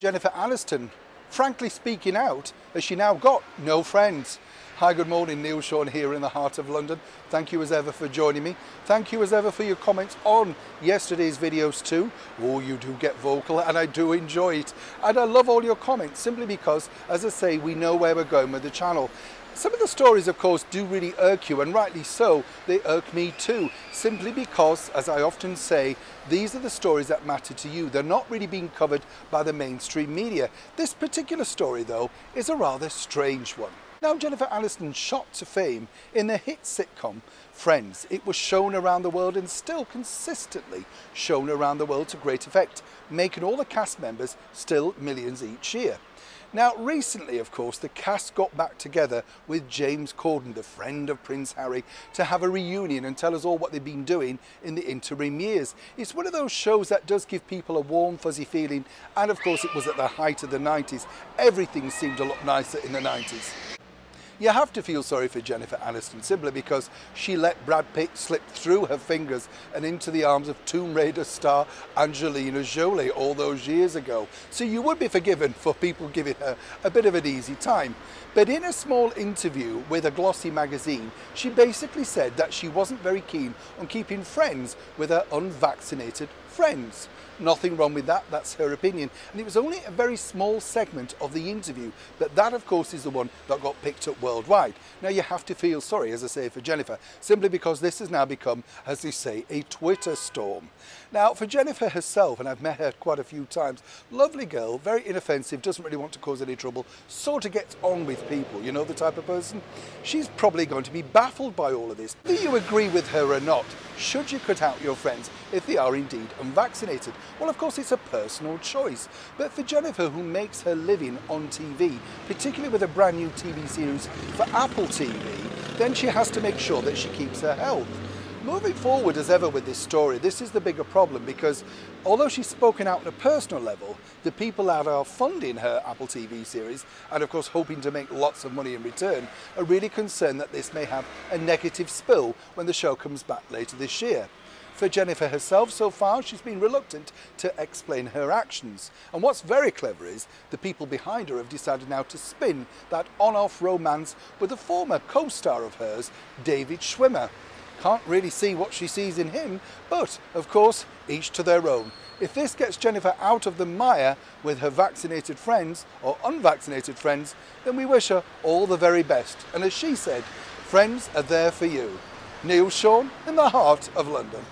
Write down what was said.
Jennifer Aniston, frankly speaking out, as she now got no friends. Hi, good morning, Neil Sean here in the heart of London. Thank you as ever for joining me. Thank you as ever for your comments on yesterday's videos too. Oh, you do get vocal and I do enjoy it. And I love all your comments simply because, as I say, we know where we're going with the channel. Some of the stories, of course, do really irk you, and rightly so. They irk me too, simply because, as I often say, these are the stories that matter to you. They're not really being covered by the mainstream media. This particular story, though, is a rather strange one. Now, Jennifer Aniston shot to fame in the hit sitcom Friends. It was shown around the world and still consistently shown around the world to great effect, making all the cast members still millions each year. Now, recently, of course, the cast got back together with James Corden, the friend of Prince Harry, to have a reunion and tell us all what they've been doing in the interim years. It's one of those shows that does give people a warm, fuzzy feeling, and of course it was at the height of the 90s. Everything seemed a lot nicer in the 90s. You have to feel sorry for Jennifer Aniston simply because she let Brad Pitt slip through her fingers and into the arms of Tomb Raider star Angelina Jolie all those years ago. So you would be forgiven for people giving her a bit of an easy time. But in a small interview with a glossy magazine, she basically said that she wasn't very keen on keeping friends with her unvaccinated friends. Nothing wrong with that, that's her opinion. And it was only a very small segment of the interview, but that of course is the one that got picked up worldwide. Now you have to feel sorry, as I say, for Jennifer, simply because this has now become, as they say, a Twitter storm. Now for Jennifer herself, and I've met her quite a few times, lovely girl, very inoffensive, doesn't really want to cause any trouble, sort of gets on with people, you know the type of person? She's probably going to be baffled by all of this. Do you agree with her or not? Should you cut out your friends if they are indeed unvaccinated? Well, of course, it's a personal choice. But for Jennifer, who makes her living on TV, particularly with a brand new TV series for Apple TV, then she has to make sure that she keeps her health. Moving forward, as ever with this story, this is the bigger problem because although she's spoken out on a personal level, the people that are funding her Apple TV series, and of course hoping to make lots of money in return, are really concerned that this may have a negative spill when the show comes back later this year. For Jennifer herself, so far, she's been reluctant to explain her actions. And what's very clever is the people behind her have decided now to spin that on-off romance with a former co-star of hers, David Schwimmer. Can't really see what she sees in him, but of course, each to their own. If this gets Jennifer out of the mire with her vaccinated friends or unvaccinated friends, then we wish her all the very best. And as she said, friends are there for you. Neil Sean in the heart of London.